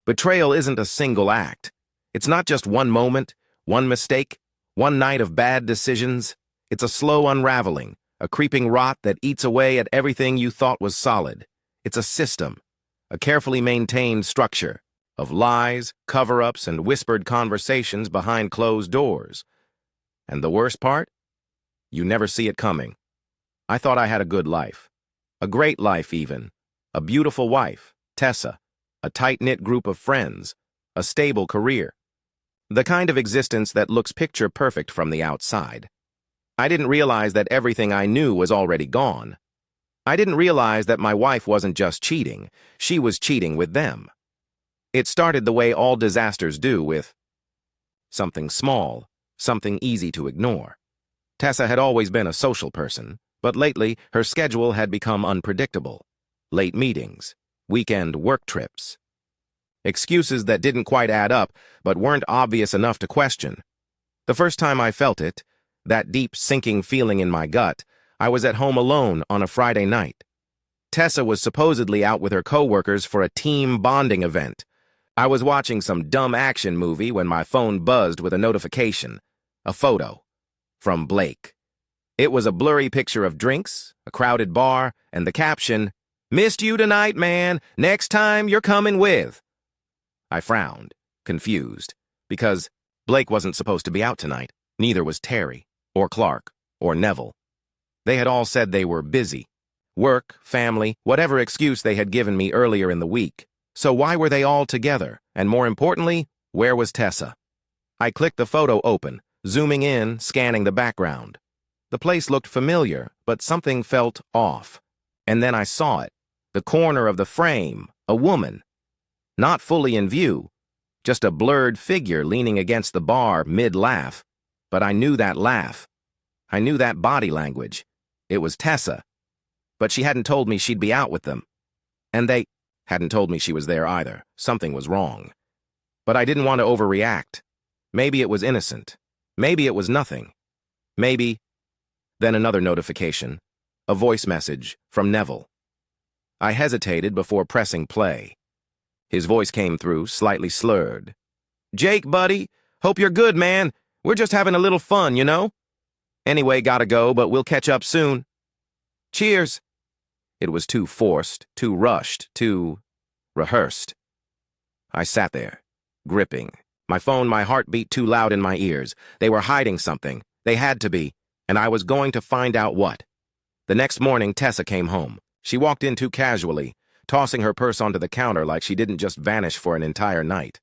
Betrayal isn't a single act. It's not just one moment, one mistake, one night of bad decisions. It's a slow unraveling, a creeping rot that eats away at everything you thought was solid. It's a system, a carefully maintained structure of lies, cover-ups, and whispered conversations behind closed doors. And the worst part? You never see it coming. I thought I had a good life. A great life, even. A beautiful wife, Tessa. A tight-knit group of friends. A stable career. The kind of existence that looks picture-perfect from the outside. I didn't realize that everything I knew was already gone. I didn't realize that my wife wasn't just cheating. She was cheating with them. It started the way all disasters do, with something small, something easy to ignore. Tessa had always been a social person, but lately her schedule had become unpredictable. Late meetings, weekend work trips. Excuses that didn't quite add up, but weren't obvious enough to question. The first time I felt it, that deep sinking feeling in my gut, I was at home alone on a Friday night. Tessa was supposedly out with her coworkers for a team bonding event. I was watching some dumb action movie when my phone buzzed with a notification, a photo, from Blake. It was a blurry picture of drinks, a crowded bar, and the caption, "Missed you tonight, man. Next time you're coming with." I frowned, confused, because Blake wasn't supposed to be out tonight. Neither was Terry, or Clark, or Neville. They had all said they were busy. Work, family, whatever excuse they had given me earlier in the week. So why were they all together? And more importantly, where was Tessa? I clicked the photo open, zooming in, scanning the background. The place looked familiar, but something felt off. And then I saw it. The corner of the frame, a woman. Not fully in view, just a blurred figure leaning against the bar mid-laugh. But I knew that laugh. I knew that body language. It was Tessa. But she hadn't told me she'd be out with them. And they hadn't told me she was there either. Something was wrong. But I didn't want to overreact. Maybe it was innocent. Maybe it was nothing. Maybe. Then another notification. A voice message from Neville. I hesitated before pressing play. His voice came through, slightly slurred. "Jake, buddy, hope you're good, man. We're just having a little fun, you know? Anyway, gotta go, but we'll catch up soon. Cheers." It was too forced, too rushed, too rehearsed. I sat there, gripping. My phone, my heart beat too loud in my ears. They were hiding something. They had to be, and I was going to find out what. The next morning, Tessa came home. She walked in too casually, tossing her purse onto the counter like she didn't just vanish for an entire night.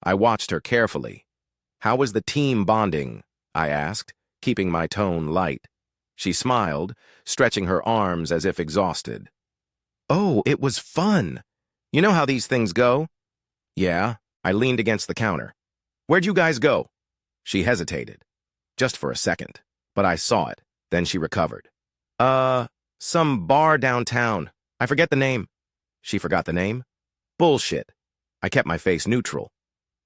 I watched her carefully. "How was the team bonding?" I asked, keeping my tone light. She smiled, stretching her arms as if exhausted. "Oh, it was fun. You know how these things go?" "Yeah." I leaned against the counter. "Where'd you guys go?" She hesitated. Just for a second. But I saw it. Then she recovered. Some bar downtown. I forget the name." She forgot the name? Bullshit. I kept my face neutral.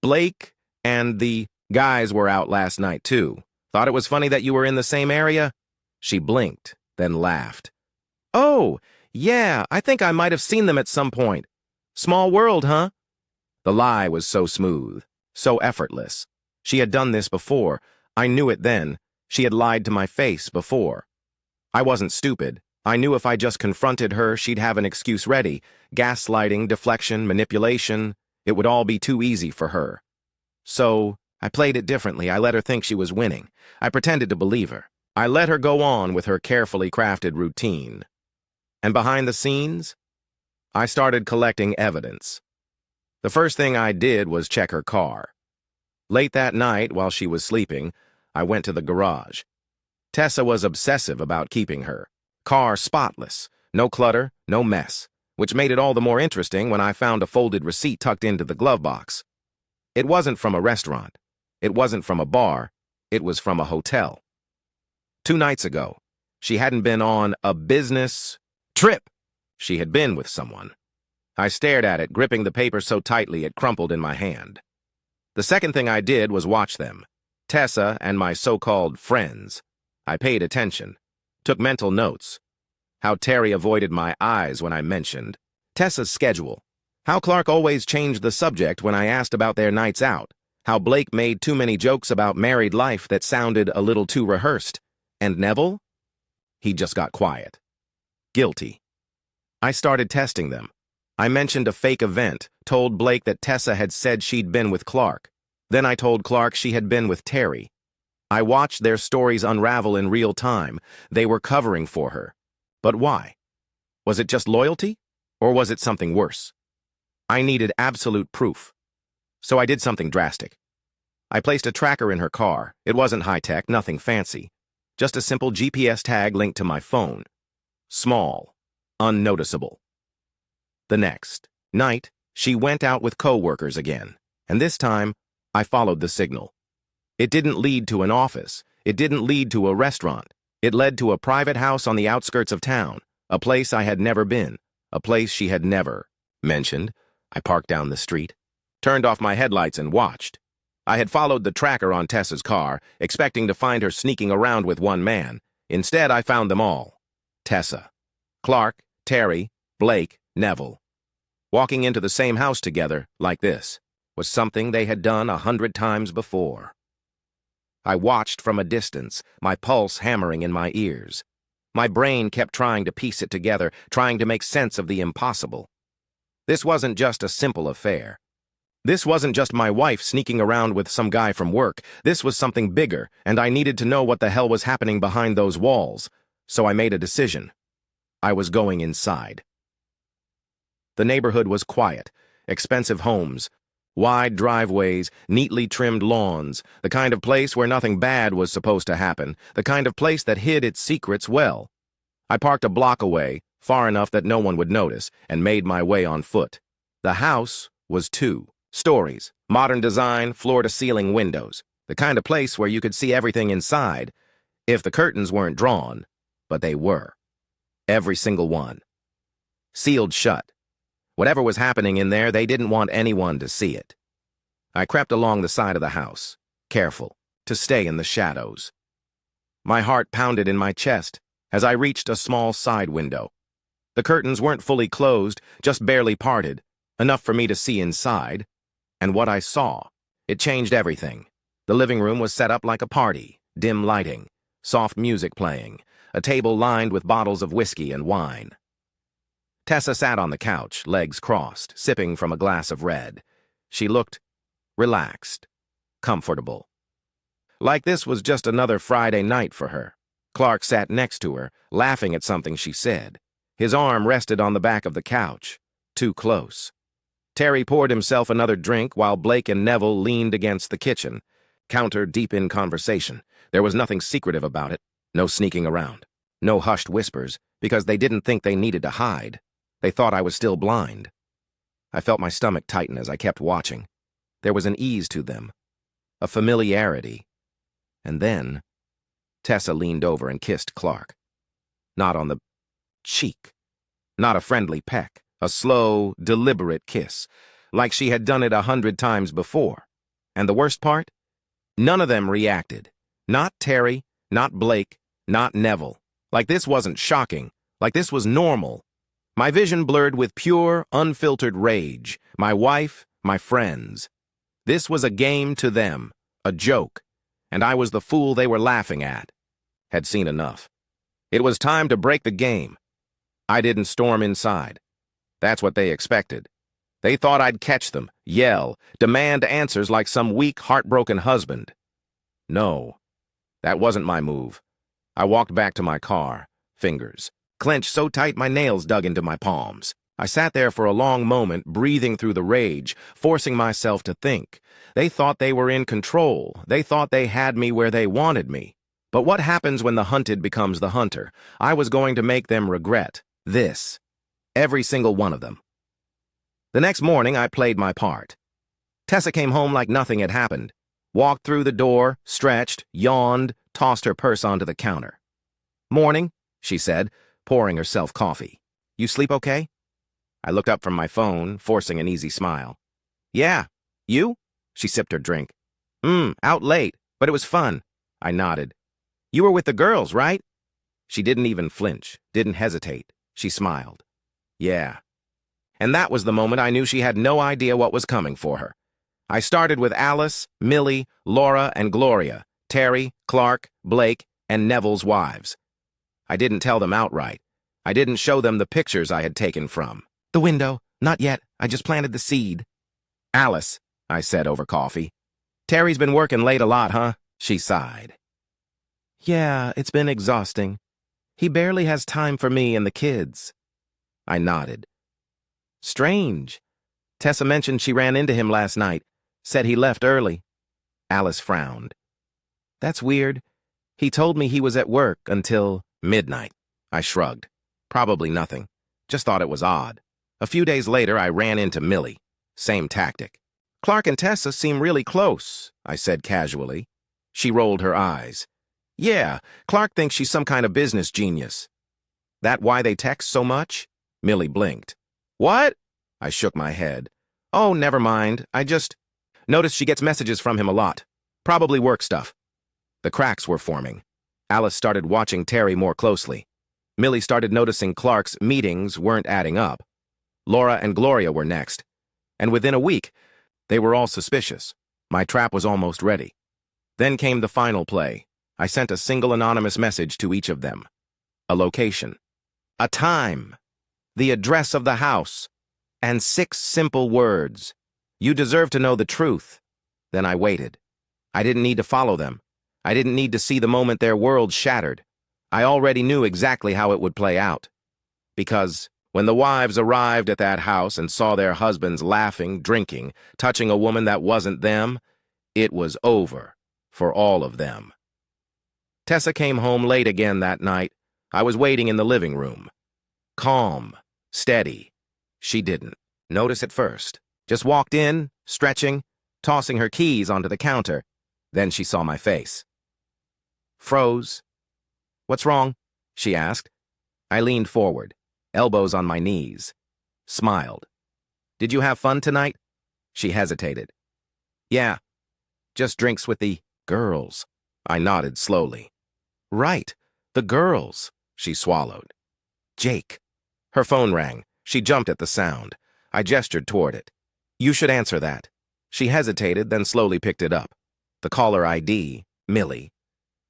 "Blake and the guys were out last night, too. Thought it was funny that you were in the same area?" She blinked, then laughed. "Oh, yeah, I think I might have seen them at some point. Small world, huh?" The lie was so smooth, so effortless. She had done this before. I knew it then. She had lied to my face before. I wasn't stupid. I knew if I just confronted her, she'd have an excuse ready. Gaslighting, deflection, manipulation. It would all be too easy for her. So I played it differently. I let her think she was winning. I pretended to believe her. I let her go on with her carefully crafted routine. And behind the scenes, I started collecting evidence. The first thing I did was check her car. Late that night, while she was sleeping, I went to the garage. Tessa was obsessive about keeping her car spotless, no clutter, no mess, which made it all the more interesting when I found a folded receipt tucked into the glove box. It wasn't from a restaurant. It wasn't from a bar. It was from a hotel. 2 nights ago, she hadn't been on a business trip. She had been with someone. I stared at it, gripping the paper so tightly it crumpled in my hand. The second thing I did was watch them. Tessa and my so-called friends. I paid attention, took mental notes. How Terry avoided my eyes when I mentioned Tessa's schedule, How Clark always changed the subject when I asked about their nights out. How Blake made too many jokes about married life that sounded a little too rehearsed. And Neville? He just got quiet. Guilty. I started testing them. I mentioned a fake event, told Blake that Tessa had said she'd been with Clark. Then I told Clark she had been with Terry. I watched their stories unravel in real time. They were covering for her. But why? Was it just loyalty? Or was it something worse? I needed absolute proof. So I did something drastic. I placed a tracker in her car. It wasn't high-tech, nothing fancy. Just a simple GPS tag linked to my phone. Small. Unnoticeable. The next night, she went out with co-workers again. And this time, I followed the signal. It didn't lead to an office. It didn't lead to a restaurant. It led to a private house on the outskirts of town, a place I had never been, a place she had never mentioned. I parked down the street, turned off my headlights and watched. I had followed the tracker on Tessa's car, expecting to find her sneaking around with one man. Instead, I found them all. Tessa, Clark, Terry, Blake, Neville. Walking into the same house together, like this, was something they had done 100 times before. I watched from a distance, my pulse hammering in my ears. My brain kept trying to piece it together, trying to make sense of the impossible. This wasn't just a simple affair. This wasn't just my wife sneaking around with some guy from work. This was something bigger, and I needed to know what the hell was happening behind those walls. So I made a decision. I was going inside. The neighborhood was quiet, expensive homes, wide driveways, neatly trimmed lawns, the kind of place where nothing bad was supposed to happen, the kind of place that hid its secrets well. I parked a block away, far enough that no one would notice, and made my way on foot. The house was 2 stories, modern design, floor-to-ceiling windows, the kind of place where you could see everything inside, if the curtains weren't drawn, but they were. Every single one. Sealed shut. Whatever was happening in there, they didn't want anyone to see it. I crept along the side of the house, careful, to stay in the shadows. My heart pounded in my chest as I reached a small side window. The curtains weren't fully closed, just barely parted, enough for me to see inside. And what I saw, it changed everything. The living room was set up like a party, dim lighting, soft music playing, a table lined with bottles of whiskey and wine. Tessa sat on the couch, legs crossed, sipping from a glass of red. She looked relaxed, comfortable. Like this was just another Friday night for her. Clark sat next to her, laughing at something she said. His arm rested on the back of the couch, too close. Terry poured himself another drink while Blake and Neville leaned against the kitchen, counter deep in conversation. There was nothing secretive about it, no sneaking around, no hushed whispers, because they didn't think they needed to hide. They thought I was still blind. I felt my stomach tighten as I kept watching. There was an ease to them, a familiarity. And then, Tessa leaned over and kissed Clark. Not on the cheek, not a friendly peck, a slow, deliberate kiss, like she had done it 100 times before. And the worst part? None of them reacted. Not Terry, not Blake, not Neville. Like this wasn't shocking, like this was normal. My vision blurred with pure, unfiltered rage. My wife, my friends. This was a game to them, a joke, and I was the fool they were laughing at. Had seen enough. It was time to break the game. I didn't storm inside. That's what they expected. They thought I'd catch them, yell, demand answers like some weak, heartbroken husband. No, that wasn't my move. I walked back to my car, fingers clenched so tight my nails dug into my palms. I sat there for a long moment, breathing through the rage, forcing myself to think. They thought they were in control. They thought they had me where they wanted me. But what happens when the hunted becomes the hunter? I was going to make them regret this. Every single one of them. The next morning, I played my part. Tessa came home like nothing had happened. Walked through the door, stretched, yawned, tossed her purse onto the counter. "Morning," she said, pouring herself coffee. "You sleep okay?" I looked up from my phone, forcing an easy smile. "Yeah. You?" She sipped her drink. Out late, but it was fun." I nodded. "You were with the girls, right?" She didn't even flinch, didn't hesitate. She smiled. "Yeah." And that was the moment I knew she had no idea what was coming for her. I started with Alice, Millie, Laura, and Gloria, Terry, Clark, Blake, and Neville's wives. I didn't tell them outright. I didn't show them the pictures I had taken from the window. Not yet. I just planted the seed. Alice, I said over coffee. Terry's been working late a lot, huh? She sighed. Yeah, it's been exhausting. He barely has time for me and the kids. I nodded. Strange. Tessa mentioned she ran into him last night, said he left early. Alice frowned. That's weird. He told me he was at work until midnight. I shrugged. Probably nothing. Just thought it was odd. A few days later, I ran into Millie. Same tactic. Clark and Tessa seem really close, I said casually. She rolled her eyes. Yeah, Clark thinks she's some kind of business genius. That why they text so much? Millie blinked. What? I shook my head. Oh, never mind. I just noticed she gets messages from him a lot. Probably work stuff. The cracks were forming. Alice started watching Terry more closely. Millie started noticing Clark's meetings weren't adding up. Laura and Gloria were next. And within a week, they were all suspicious. My trap was almost ready. Then came the final play. I sent a single anonymous message to each of them. A location. A time. The address of the house. And 6 simple words. You deserve to know the truth. Then I waited. I didn't need to follow them. I didn't need to see the moment their world shattered. I already knew exactly how it would play out. Because when the wives arrived at that house and saw their husbands laughing, drinking, touching a woman that wasn't them, it was over for all of them. Tessa came home late again that night. I was waiting in the living room. Calm, steady. She didn't notice at first. Just walked in, stretching, tossing her keys onto the counter. Then she saw my face. Froze. What's wrong? She asked. I leaned forward, elbows on my knees. Smiled. Did you have fun tonight? She hesitated. Yeah, just drinks with the girls. I nodded slowly. Right, the girls, she swallowed. Jake. Her phone rang. She jumped at the sound. I gestured toward it. You should answer that. She hesitated, then slowly picked it up. The caller ID, Millie.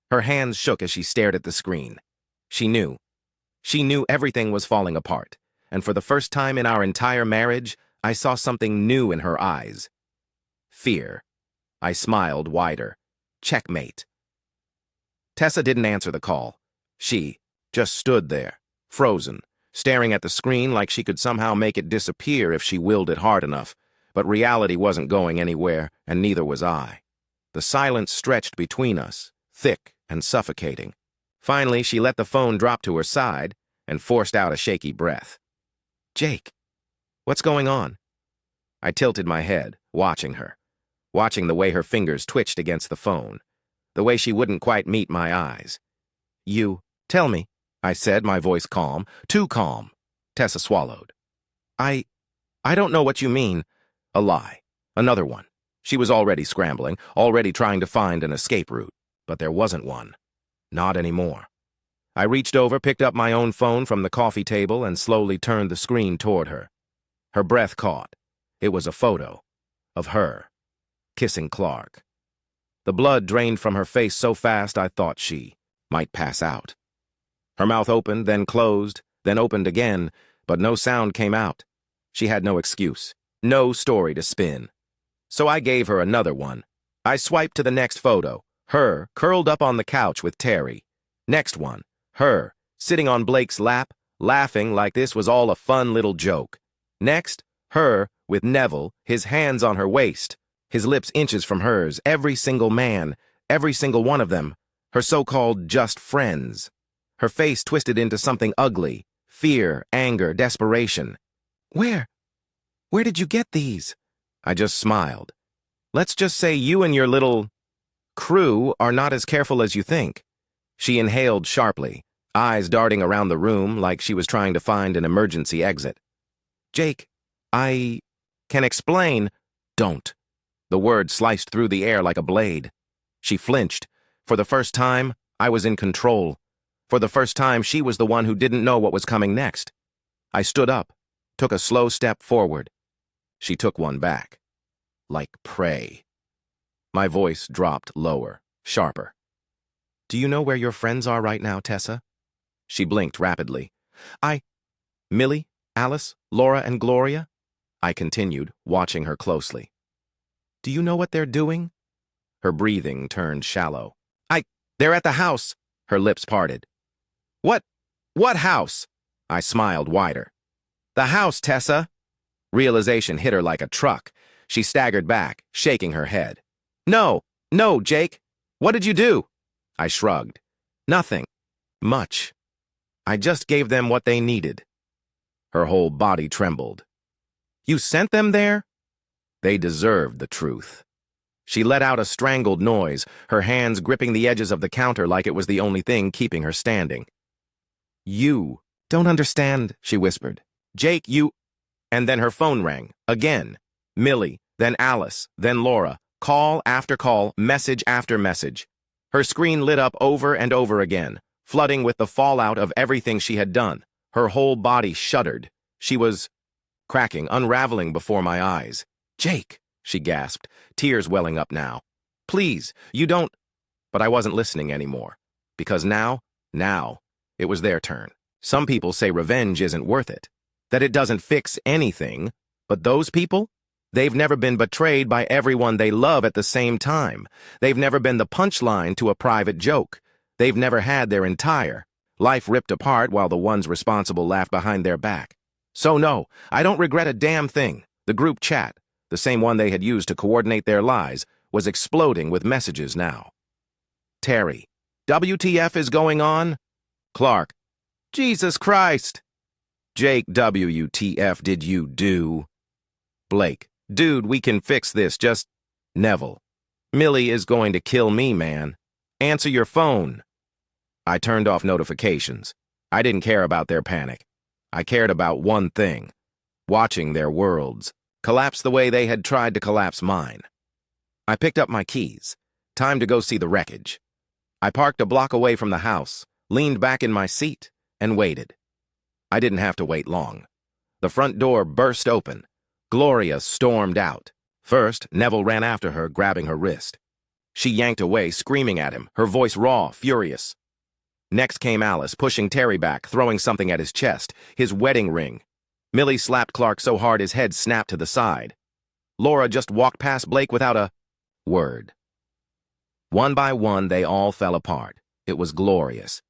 Her hands shook as she stared at the screen. She knew. She knew everything was falling apart. And for the first time in our entire marriage, I saw something new in her eyes. Fear. I smiled wider. Checkmate. Tessa didn't answer the call. She just stood there, frozen, staring at the screen like she could somehow make it disappear if she willed it hard enough. But reality wasn't going anywhere, and neither was I. The silence stretched between us, thick and suffocating. Finally, she let the phone drop to her side and forced out a shaky breath. Jake, what's going on? I tilted my head, watching her, watching the way her fingers twitched against the phone, the way she wouldn't quite meet my eyes. You, tell me, I said, my voice calm, too calm. Tessa swallowed. I don't know what you mean. A lie. Another one. She was already scrambling, already trying to find an escape route. But there wasn't one. Not anymore. I reached over, picked up my own phone from the coffee table, and slowly turned the screen toward her. Her breath caught. It was a photo of her, kissing Clark. The blood drained from her face so fast I thought she might pass out. Her mouth opened, then closed, then opened again, but no sound came out. She had no excuse, no story to spin. So I gave her another one. I swiped to the next photo, her curled up on the couch with Terry. Next one, her sitting on Blake's lap, laughing like this was all a fun little joke. Next, her with Neville, his hands on her waist, his lips inches from hers, every single man, every single one of them, her so-called just friends. Her face twisted into something ugly, fear, anger, desperation. Where did you get these? I just smiled. Let's just say you and your little crew are not as careful as you think. She inhaled sharply, eyes darting around the room like she was trying to find an emergency exit. Jake, I can explain. Don't. The word sliced through the air like a blade. She flinched. For the first time, I was in control. For the first time, she was the one who didn't know what was coming next. I stood up, took a slow step forward. She took one back. Like prey. My voice dropped lower, sharper. Do you know where your friends are right now, Tessa? She blinked rapidly. Millie, Alice, Laura, and Gloria? I continued, watching her closely. Do you know what they're doing? Her breathing turned shallow. They're at the house. Her lips parted. What house? I smiled wider. The house, Tessa. Realization hit her like a truck. She staggered back, shaking her head. No, Jake. What did you do? I shrugged. Nothing. Much. I just gave them what they needed. Her whole body trembled. You sent them there? They deserved the truth. She let out a strangled noise, her hands gripping the edges of the counter like it was the only thing keeping her standing. You don't understand, she whispered. Jake, you... And then her phone rang, again. Millie, then Alice, then Laura. Call after call, message after message. Her screen lit up over and over again, flooding with the fallout of everything she had done. Her whole body shuddered. She was cracking, unraveling before my eyes. Jake, she gasped, tears welling up now. Please, you don't... But I wasn't listening anymore. Because now, it was their turn. Some people say revenge isn't worth it, that it doesn't fix anything. But those people? They've never been betrayed by everyone they love at the same time. They've never been the punchline to a private joke. They've never had their entire life ripped apart while the ones responsible laughed behind their back. So no, I don't regret a damn thing. The group chat, the same one they had used to coordinate their lies, was exploding with messages now. Terry, WTF is going on? Clark, Jesus Christ. Jake, WTF did you do? Blake, dude, we can fix this, just... Neville, Millie is going to kill me, man. Answer your phone. I turned off notifications. I didn't care about their panic. I cared about one thing, watching their worlds collapse the way they had tried to collapse mine. I picked up my keys. Time to go see the wreckage. I parked a block away from the house, leaned back in my seat, and waited. I didn't have to wait long. The front door burst open. Gloria stormed out. First, Neville ran after her, grabbing her wrist. She yanked away, screaming at him, her voice raw, furious. Next came Alice, pushing Terry back, throwing something at his chest, his wedding ring. Millie slapped Clark so hard his head snapped to the side. Laura just walked past Blake without a word. One by one, they all fell apart. It was glorious.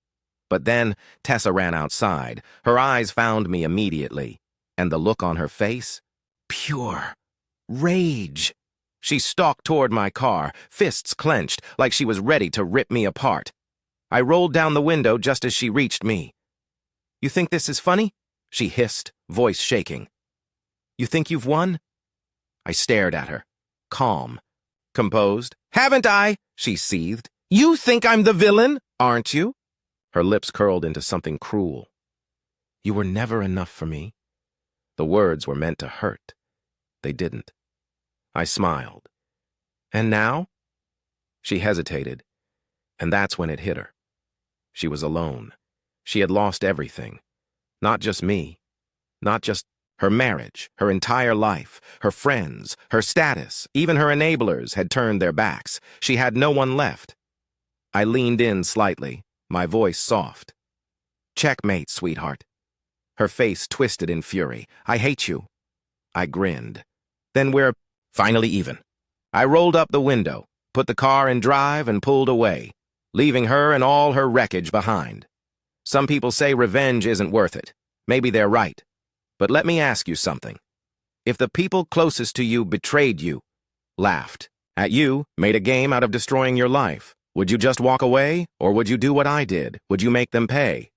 But then Tessa ran outside. Her eyes found me immediately. And the look on her face? Pure rage. She stalked toward my car, fists clenched, like she was ready to rip me apart. I rolled down the window just as she reached me. You think this is funny? She hissed, voice shaking. You think you've won? I stared at her, calm, composed. Haven't I? She seethed. You think I'm the villain, aren't you? Her lips curled into something cruel. You were never enough for me. The words were meant to hurt. They didn't. I smiled. And now? She hesitated, and that's when it hit her. She was alone. She had lost everything. Not just me. Not just her marriage, her entire life, her friends, her status, even her enablers had turned their backs. She had no one left. I leaned in slightly, my voice soft. Checkmate, sweetheart. Her face twisted in fury. I hate you. I grinned. Then we're finally even. I rolled up the window, put the car in drive, and pulled away, leaving her and all her wreckage behind. Some people say revenge isn't worth it. Maybe they're right. But let me ask you something. If the people closest to you betrayed you, laughed at you, made a game out of destroying your life, would you just walk away, or would you do what I did? Would you make them pay?